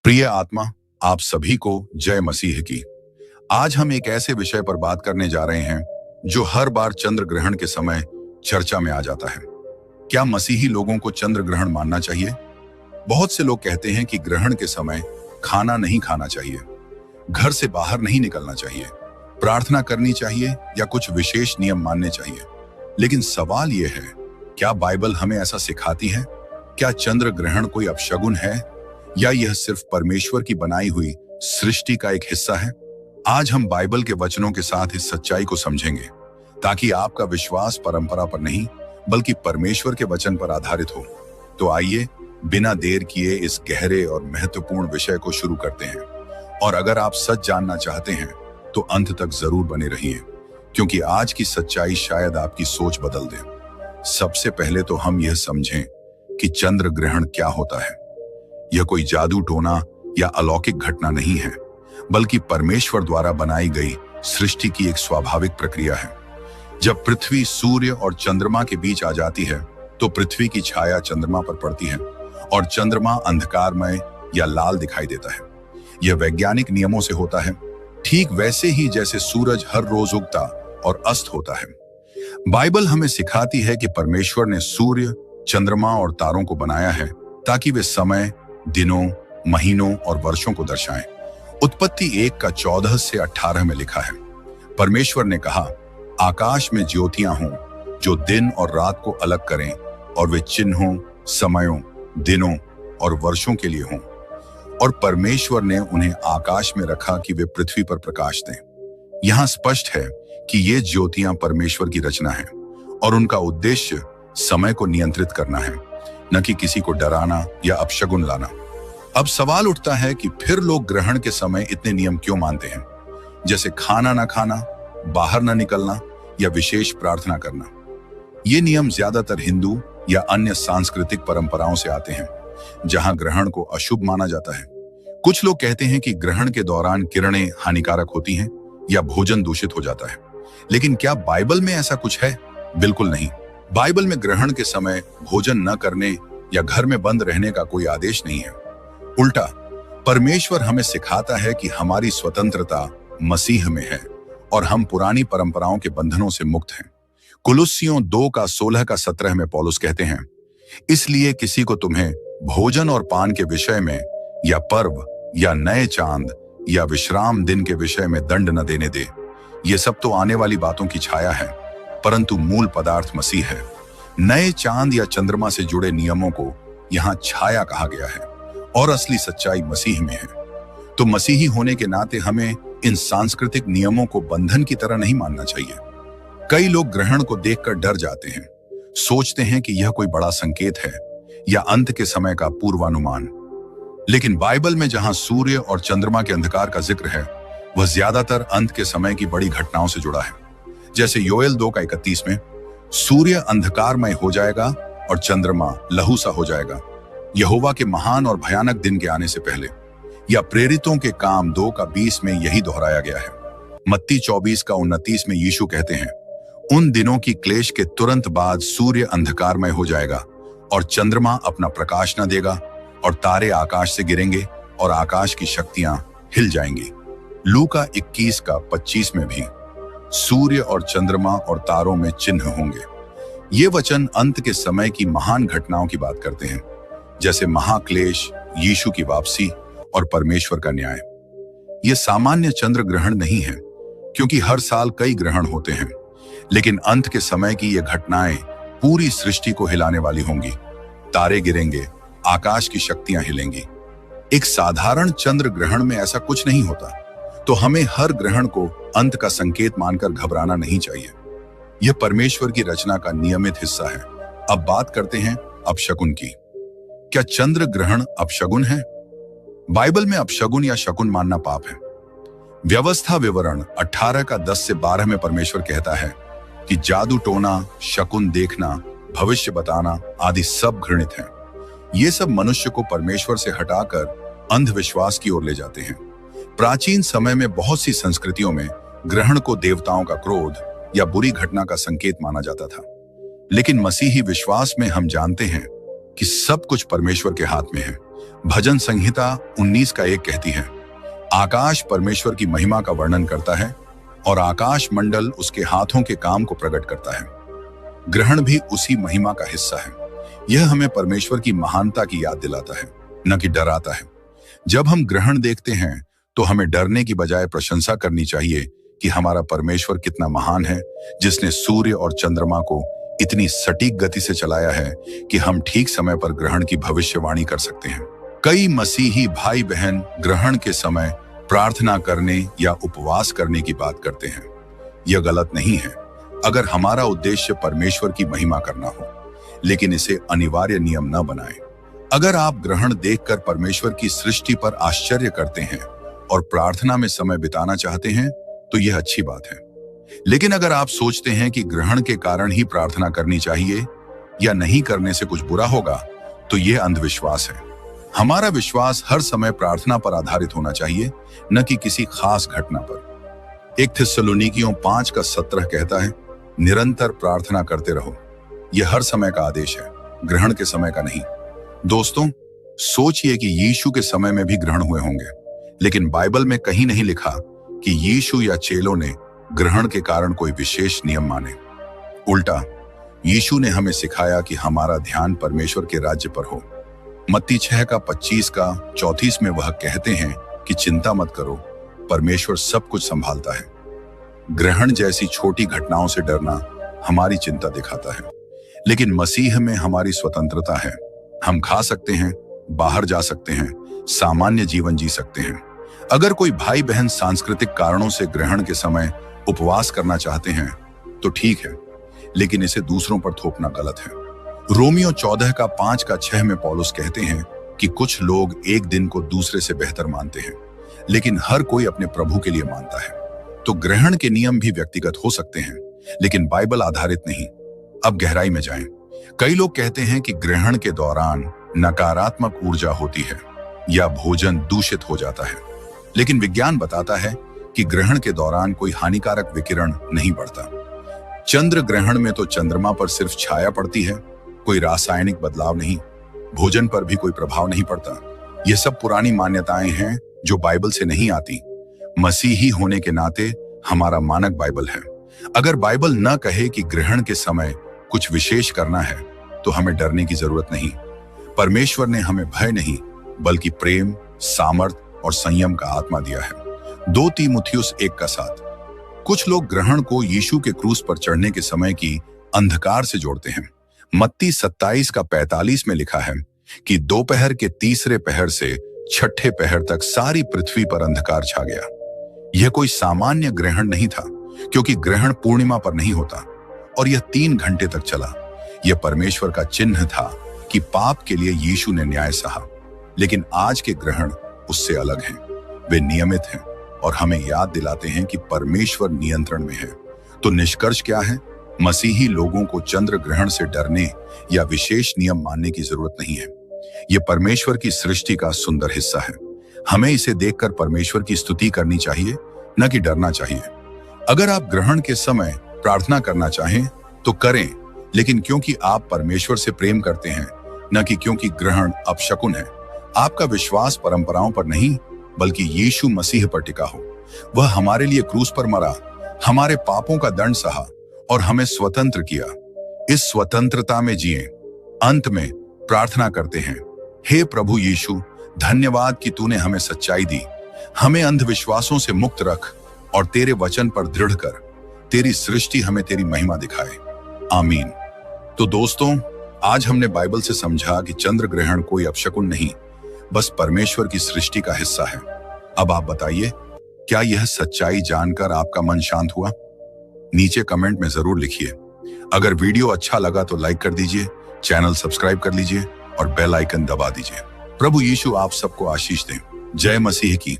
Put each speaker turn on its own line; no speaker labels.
प्रिय आत्मा, आप सभी को जय मसीह की। आज हम एक ऐसे विषय पर बात करने जा रहे हैं जो हर बार चंद्र ग्रहण के समय चर्चा में आ जाता है। क्या मसीही लोगों को चंद्र ग्रहण मानना चाहिए? बहुत से लोग कहते हैं कि ग्रहण के समय खाना नहीं खाना चाहिए, घर से बाहर नहीं निकलना चाहिए, प्रार्थना करनी चाहिए या कुछ विशेष नियम मानने चाहिए। लेकिन सवाल यह है, क्या बाइबल हमें ऐसा सिखाती है? क्या चंद्र ग्रहण कोई अपशगुन है या यह सिर्फ परमेश्वर की बनाई हुई सृष्टि का एक हिस्सा है? आज हम बाइबल के वचनों के साथ इस सच्चाई को समझेंगे ताकि आपका विश्वास परंपरा पर नहीं बल्कि परमेश्वर के वचन पर आधारित हो। तो आइए बिना देर किए इस गहरे और महत्वपूर्ण विषय को शुरू करते हैं। और अगर आप सच जानना चाहते हैं तो अंत तक जरूर बने रहिए, क्योंकि आज की सच्चाई शायद आपकी सोच बदल दे। सबसे पहले तो हम यह समझें कि चंद्र ग्रहण क्या होता है। यह कोई जादू टोना या अलौकिक घटना नहीं है, बल्कि परमेश्वर द्वारा बनाई गई सृष्टि की एक स्वाभाविक प्रक्रिया है। जब पृथ्वी सूर्य और चंद्रमा के बीच आ जाती है तो पृथ्वी की छाया चंद्रमा पर पड़ती है और चंद्रमा अंधकारमय या लाल दिखाई देता है। यह वैज्ञानिक नियमों से होता है, ठीक वैसे ही जैसे सूरज हर रोज उगता और अस्त होता है। बाइबल हमें सिखाती है कि परमेश्वर ने सूर्य, चंद्रमा और तारों को बनाया है ताकि वे समय, दिनों, महीनों और वर्षों को दर्शाएं। उत्पत्ति 1 का 14 से 18 में लिखा है, परमेश्वर ने कहा, आकाश में ज्योतियां हों जो दिन और रात को अलग करें, और वे चिन्हों, समयों, दिनों और वर्षों के लिए हों। और परमेश्वर ने उन्हें आकाश में रखा कि वे पृथ्वी पर प्रकाश दें। यहां स्पष्ट है कि ये ज्योतियां परमेश्वर की रचना है और उनका उद्देश्य समय को नियंत्रित करना है, न कि किसी को डराना या अपशगुन लाना। अब सवाल उठता है कि फिर लोग ग्रहण के समय इतने नियम क्यों मानते हैं, जैसे खाना ना खाना, बाहर ना निकलना या विशेष प्रार्थना करना। ये नियम ज्यादातर हिंदू या अन्य सांस्कृतिक परंपराओं से आते हैं, जहां ग्रहण को अशुभ माना जाता है। कुछ लोग कहते हैं कि ग्रहण के दौरान किरणें हानिकारक होती हैं या भोजन दूषित हो जाता है। लेकिन क्या बाइबल में ऐसा कुछ है? बिल्कुल नहीं। बाइबल में ग्रहण के समय भोजन न करने या घर में बंद रहने का कोई आदेश नहीं है। उल्टा, परमेश्वर हमें सिखाता है कि हमारी स्वतंत्रता मसीह में है और हम पुरानी परंपराओं के बंधनों से मुक्त हैं। कुलुस्सियों 2 का 16 का 17 में पौलुस कहते हैं, इसलिए किसी को तुम्हें भोजन और पान के विषय में या पर्व या नए चांद या विश्राम दिन के विषय में दंड न देने दे। ये सब तो आने वाली बातों की छाया है, परंतु मूल पदार्थ मसीह है। नए चांद या चंद्रमा से जुड़े नियमों को यहाँ छाया कहा गया है और असली सच्चाई मसीह में है। तो मसीही होने के नाते हमें इन सांस्कृतिक नियमों को बंधन की तरह नहीं मानना चाहिए। कई लोग ग्रहण को देखकर डर जाते हैं, सोचते हैं कि यह कोई बड़ा संकेत है या अंत के समय का पूर्वानुमान। लेकिन बाइबल में जहां सूर्य और चंद्रमा के अंधकार का जिक्र है, वह ज्यादातर अंत के समय की बड़ी घटनाओं से जुड़ा है। जैसे योएल 2 का 31 में, सूर्य अंधकारमय हो जाएगा और चंद्रमा लहू सा हो जाएगा, यहोवा के महान और भयानक दिन के आने से पहले। या प्रेरितों के काम 2 का 20 में यही दोहराया गया है। मत्ती 24 का 29 में यीशु कहते हैं, उन दिनों की क्लेश के तुरंत बाद सूर्य अंधकारमय हो जाएगा और चंद्रमा अपना प्रकाश न देगा और तारे आकाश से गिरेंगे और आकाश की शक्तियां हिल जाएंगी। लूका 21 का 25 में भी सूर्य और चंद्रमा और तारों में चिन्ह होंगे। ये वचन अंत के समय की महान घटनाओं की बात करते हैं, जैसे महाक्लेश, यीशु की वापसी और परमेश्वर का न्याय। ये सामान्य चंद्र ग्रहण नहीं है, क्योंकि हर साल कई ग्रहण होते हैं, लेकिन अंत के समय की ये घटनाएं पूरी सृष्टि को हिलाने वाली होंगी। तारे गिरेंगे, आकाश की शक्तियां हिलेंगी। एक साधारण चंद्र ग्रहण में ऐसा कुछ नहीं होता, तो हमें हर ग्रहण को अंत का संकेत मानकर घबराना नहीं चाहिए। यह परमेश्वर की रचना का नियमित हिस्सा है। अब बात करते हैं अपशकुन की। क्या चंद्र ग्रहण अपशगुन है? बाइबल में अपशगुन या शकुन मानना पाप है। व्यवस्था विवरण 18 का 10 से 12 में परमेश्वर कहता है कि जादू टोना, शकुन देखना, भविष्य बताना आदि सब घृणित हैं। ये सब मनुष्य को परमेश्वर से हटाकर अंधविश्वास की ओर ले जाते हैं। प्राचीन समय में बहुत सी संस्कृतियों में ग्रहण को देवताओं का क्रोध या बुरी घटना का संकेत माना जाता था। लेकिन मसीही विश्वास में हम जानते हैं कि सब कुछ परमेश्वर के हाथ में है भजन संहिता 19:1 कहती है, आकाश परमेश्वर की महिमा का वर्णन करता है और आकाश मंडल उसके हाथों के काम को प्रकट करता है। ग्रहण भी उसी महिमा का हिस्सा है। यह हमें परमेश्वर की महानता की याद दिलाता है, न कि डराता है। जब हम ग्रहण देखते हैं तो हमें डरने की बजाय प्रशंसा करनी चाहिए कि हमारा परमेश्वर कितना महान है, जिसने सूर्य और चंद्रमा को इतनी सटीक गति से चलाया है कि हम ठीक समय पर ग्रहण की भविष्यवाणी कर सकते हैं। कई मसीही भाई बहन ग्रहण के समय प्रार्थना करने या उपवास करने की बात करते हैं। यह गलत नहीं है अगर हमारा उद्देश्य परमेश्वर की महिमा करना हो, लेकिन इसे अनिवार्य नियम न बनाएं। अगर आप ग्रहण देखकर परमेश्वर की सृष्टि पर आश्चर्य करते हैं और प्रार्थना में समय बिताना चाहते हैं तो यह अच्छी बात है। लेकिन अगर आप सोचते हैं कि ग्रहण के कारण ही प्रार्थना करनी चाहिए या नहीं करने से कुछ बुरा होगा, तो यह अंधविश्वास है। हमारा विश्वास हर समय प्रार्थना पर आधारित होना चाहिए, न कि किसी खास घटना पर। 1 थिस्सलुनीकियों 5:17 कहता है, निरंतर प्रार्थना करते रहो। यह हर समय का आदेश है, ग्रहण के समय का नहीं। दोस्तों, सोचिए कि यीशु के समय में भी ग्रहण हुए होंगे, लेकिन बाइबल में कहीं नहीं लिखा कि यीशु या चेलों ने ग्रहण के कारण कोई विशेष नियम माने। उल्टा, यीशु ने हमें सिखाया कि हमारा ध्यान परमेश्वर के राज्य पर हो। मत्ती 6:25-34 में वह कहते हैं कि चिंता मत करो, परमेश्वर सब कुछ संभालता है। ग्रहण जैसी छोटी घटनाओं से डरना हमारी चिंता दिखाता है, लेकिन मसीह में हमारी स्वतंत्रता है। हम खा सकते हैं, बाहर जा सकते हैं, सामान्य जीवन जी सकते हैं। अगर कोई भाई बहन सांस्कृतिक कारणों से ग्रहण के समय उपवास करना चाहते हैं तो ठीक है, लेकिन इसे दूसरों पर थोपना गलत है। रोमियो 14:5-6 में पौलुस कहते हैं कि कुछ लोग एक दिन को दूसरे से बेहतर मानते हैं, लेकिन हर कोई अपने प्रभु के लिए मानता है। तो ग्रहण के नियम भी व्यक्तिगत हो सकते हैं, लेकिन बाइबल आधारित नहीं। अब गहराई में जाएं। कई लोग कहते हैं कि ग्रहण के दौरान नकारात्मक ऊर्जा होती है या भोजन दूषित हो जाता है, लेकिन विज्ञान बताता है कि ग्रहण के दौरान कोई हानिकारक विकिरण नहीं बढ़ता। चंद्र ग्रहण में तो चंद्रमा पर सिर्फ छाया पड़ती है, कोई रासायनिक बदलाव नहीं, भोजन पर भी कोई प्रभाव नहीं पड़ता। यह सब पुरानी मान्यताएं हैं जो बाइबल से नहीं आती। मसीही होने के नाते हमारा मानक बाइबल है। अगर बाइबल न कहे कि ग्रहण के समय कुछ विशेष करना है तो हमें डरने की जरूरत नहीं। परमेश्वर ने हमें भय नहीं बल्कि प्रेम, सामर्थ और संयम का आत्मा दिया है। 2 तीमुथियुस 1:7। कुछ लोग ग्रहण को यीशु के क्रूस पर चढ़ने के समय की अंधकार से जोड़ते हैं। मत्ती 27:45 में लिखा है कि दोपहर के तीसरे पहर से छठे पहर तक सारी पृथ्वी पर अंधकार छा गया। यह कोई सामान्य ग्रहण नहीं था, क्योंकि ग्रहण पूर्णिमा पर नहीं होता और यह 3 घंटे तक चला। यह परमेश्वर का चिन्ह था कि पाप के लिए यीशु ने न्याय सहा। लेकिन आज के ग्रहण उससे अलग हैं। वे नियमित हैं और हमें याद दिलाते हैं कि परमेश्वर नियंत्रण में है। तो निष्कर्ष क्या है? मसीही लोगों को चंद्र ग्रहण से डरने या विशेष नियम मानने की जरूरत नहीं है। यह परमेश्वर की सृष्टि का सुंदर हिस्सा है। हमें इसे देखकर परमेश्वर की स्तुति करनी चाहिए, न कि डरना चाहिए। अगर आप ग्रहण के समय प्रार्थना करना चाहें तो करें, लेकिन क्योंकि आप परमेश्वर से प्रेम करते हैं, न कि क्योंकि ग्रहण अपशकुन है। आपका विश्वास परंपराओं पर नहीं बल्कि यीशु मसीह पर टिका हो। वह हमारे लिए क्रूस पर मरा, हमारे पापों का दंड सहा और हमें स्वतंत्र किया। इस स्वतंत्रता में जिएं। अंत में प्रार्थना करते हैं, हे प्रभु यीशु, धन्यवाद कि तूने हमें सच्चाई दी। हमें अंधविश्वासों से मुक्त रख और तेरे वचन पर दृढ़ कर। तेरी सृष्टि हमें तेरी महिमा दिखाए। आमीन। तो दोस्तों, आज हमने बाइबल से समझा कि चंद्र ग्रहण कोई अपशकुन नहीं, बस परमेश्वर की सृष्टि का हिस्सा है। अब आप बताइए, क्या यह सच्चाई जानकर आपका मन शांत हुआ? नीचे कमेंट में जरूर लिखिए। अगर वीडियो अच्छा लगा तो लाइक कर दीजिए, चैनल सब्सक्राइब कर लीजिए और बेल आइकन दबा दीजिए। प्रभु यीशु आप सबको आशीष दें। जय मसीह की।